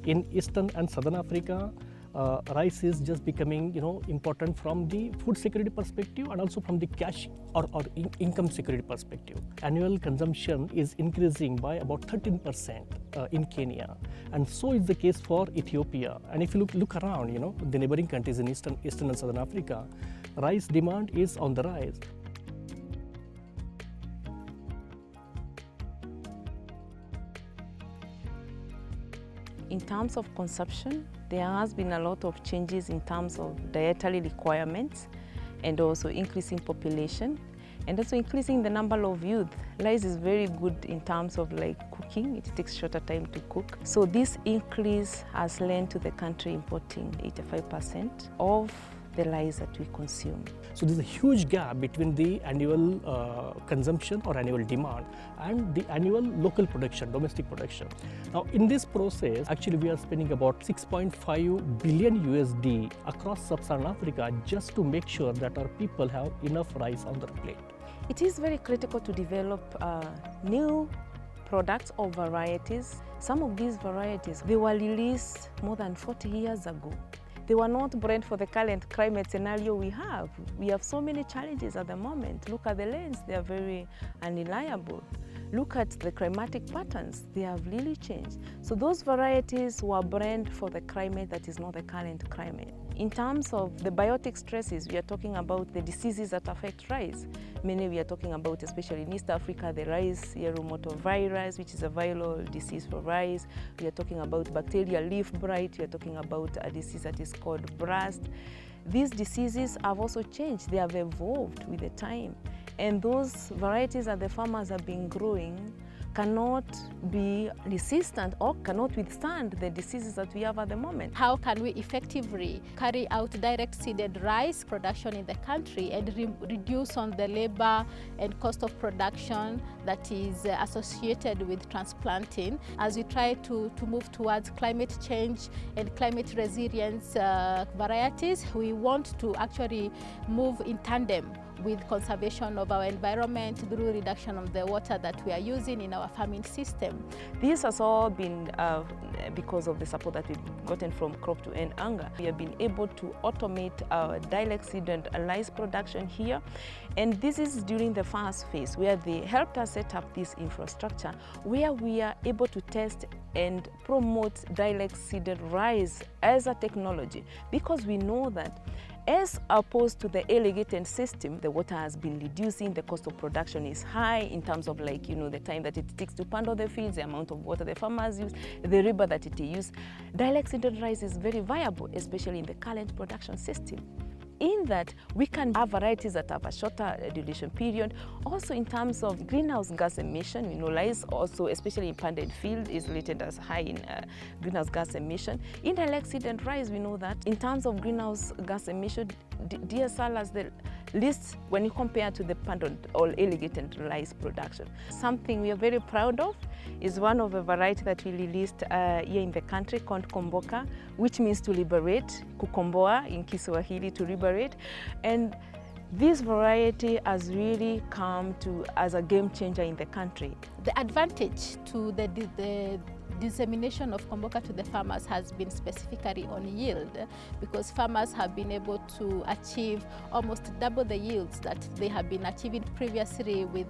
in Eastern and Southern Africa, rice is just becoming important from the food security perspective and also from the cash or income security perspective. Annual consumption is increasing by about 13% in Kenya, and so is the case for Ethiopia. And if you look around, the neighboring countries in Eastern and Southern Africa, rice demand is on the rise. In terms of consumption, there has been a lot of changes in terms of dietary requirements and also increasing population and also increasing the number of youth. Rice is very good in terms of cooking. It takes shorter time to cook. So this increase has led to the country importing 85% of the rice that we consume. So there's a huge gap between the annual consumption or annual demand and the annual local production, domestic production. Now in this process, actually we are spending about 6.5 billion USD across sub-Saharan Africa just to make sure that our people have enough rice on their plate. It is very critical to develop new products or varieties. Some of these varieties, they were released more than 40 years ago. They were not bred for the current climate scenario we have. We have so many challenges at the moment. Look at the rains, they are very unreliable. Look at the climatic patterns, they have really changed. So those varieties were bred for the climate that is not the current climate. In terms of the biotic stresses, we are talking about the diseases that affect rice. Mainly we are talking about, especially in East Africa, the rice virus, which is a viral disease for rice. We are talking about bacterial leaf blight. We are talking about a disease that is called blast. These diseases have also changed. They have evolved with the time. And those varieties that the farmers have been growing cannot be resistant or cannot withstand the diseases that we have at the moment. How can we effectively carry out direct seeded rice production in the country and reduce on the labor and cost of production that is associated with transplanting as we try to move towards climate change and climate resilience varieties? We want to actually move in tandem with conservation of our environment through reduction of the water that we are using in our farming system. This has all been because of the support that we've gotten from Crop to End Hunger. We have been able to automate our direct seeded rice production here, and this is during the first phase where they helped us set up this infrastructure where we are able to test and promote direct seeded rice as a technology, because we know that as opposed to the irrigated system, the water has been reducing, the cost of production is high in terms of the time that it takes to handle the fields, the amount of water the farmers use, the river that it use. Direct seeded rice is very viable, especially in the current production system, in that we can have varieties that have a shorter duration period. Also in terms of greenhouse gas emission, rice also, especially in panded field, is rated as high in greenhouse gas emission. In direct seeded rice, we know that in terms of greenhouse gas emission, DSR has the least when you compare to the panded or irrigated rice production. Something we are very proud of is one of the variety that we released here in the country called Komboka, which means to liberate, kukomboa in Kiswahili, to liberate. And this variety has really come to as a game changer in the country. The advantage to the dissemination of Komboka to the farmers has been specifically on yield, because farmers have been able to achieve almost double the yields that they have been achieving previously with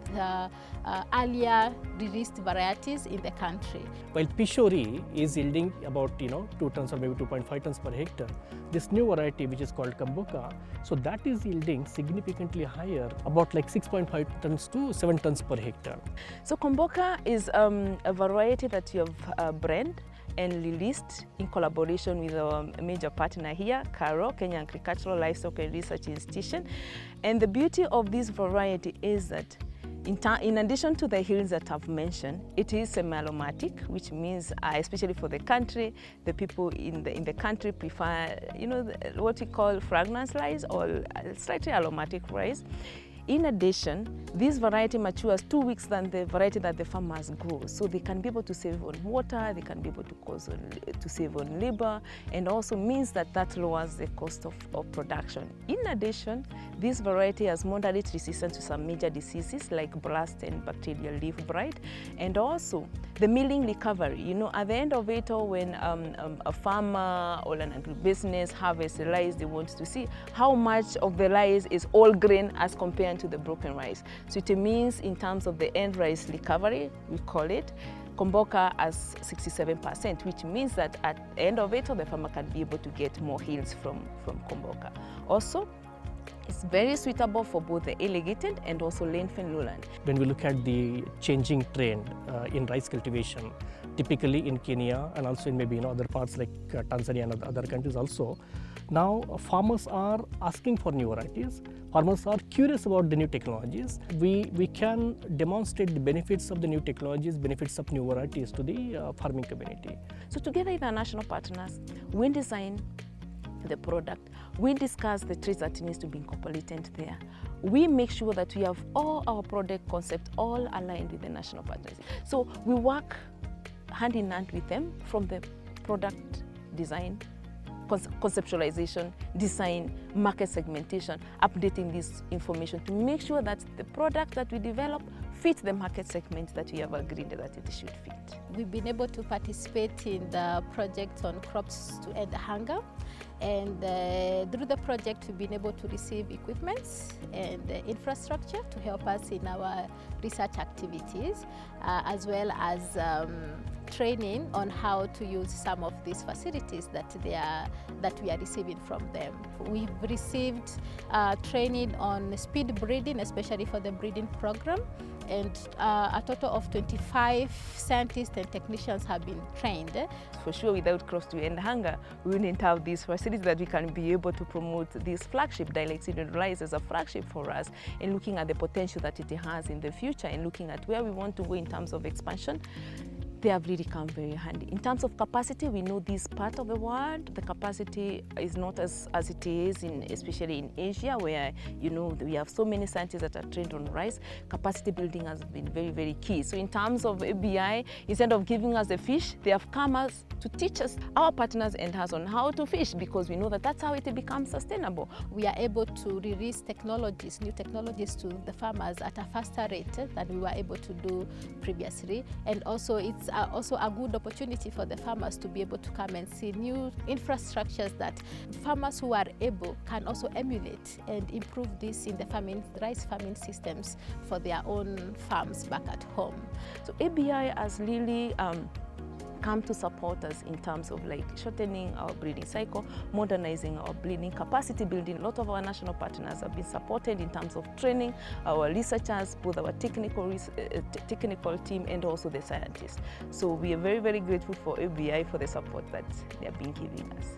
earlier released varieties in the country. While Pishori is yielding about 2 tons or maybe 2.5 tons per hectare, this new variety which is called Komboka, so that is yielding significantly higher, about 6.5 tons to 7 tons per hectare. So Komboka is a variety that you have bred and released in collaboration with our major partner here, CARO, Kenya Agricultural Livestock and Research Institution. And the beauty of this variety is that in addition to the yields that I've mentioned, it is semi-aromatic, which means, especially for the country, the people in the country prefer, what we call fragrance rice or slightly aromatic rice. In addition, this variety matures 2 weeks than the variety that the farmers grow. So they can be able to save on water, they can be able to save on labor, and also means that lowers the cost of production. In addition, this variety has moderate resistance to some major diseases like blast and bacterial leaf blight, and also The milling recovery, you know, at the end of it all, when a farmer or an agribusiness harvests the rice, they want to see how much of the rice is all grain as compared to the broken rice. So it means in terms of the end rice recovery, we call it, Komboka as 67%, which means that at the end of it all, the farmer can be able to get more yields from Komboka. Also, it's very suitable for both the irrigated and also landfill lowland. When we look at the changing trend in rice cultivation, typically in Kenya and also in maybe other parts like Tanzania and other countries also, now farmers are asking for new varieties. Farmers are curious about the new technologies. We can demonstrate the benefits of the new technologies, benefits of new varieties to the farming community. So together with our national partners, we design the product, we discuss the traits that needs to be incorporated there. We make sure that we have all our product concepts all aligned with the national partners. So we work hand in hand with them from the product design, conceptualization, design, market segmentation, updating this information to make sure that the product that we develop fit the market segment that we have agreed that it should fit. We've been able to participate in the project on crops to end hunger, and through the project we've been able to receive equipment and infrastructure to help us in our research activities, as well as training on how to use some of these facilities that we are receiving from them. We've received training on speed breeding, especially for the breeding program, and a total of 25 scientists and technicians have been trained. For sure, without crops to end hunger, we wouldn't have these facilities that we can be able to promote this flagship direct seeded rice as a flagship for us, and looking at the potential that it has in the future and looking at where we want to go in terms of expansion. They have really come very handy. In terms of capacity, we know this part of the world, the capacity is not as it is especially in Asia, where we have so many scientists that are trained on rice. Capacity building has been very, very key. So in terms of ABI, instead of giving us the fish, they have come us to teach us, our partners and us, on how to fish, because we know that that's how it becomes sustainable. We are able to release technologies, new technologies to the farmers at a faster rate than we were able to do previously, and also it's also a good opportunity for the farmers to be able to come and see new infrastructures that farmers who are able can also emulate and improve this in the rice farming systems for their own farms back at home. So ABI has really come to support us in terms of shortening our breeding cycle, modernizing our breeding, capacity building. A lot of our national partners have been supported in terms of training our researchers, both our technical team and also the scientists. So we are very, very grateful for ABI for the support that they have been giving us.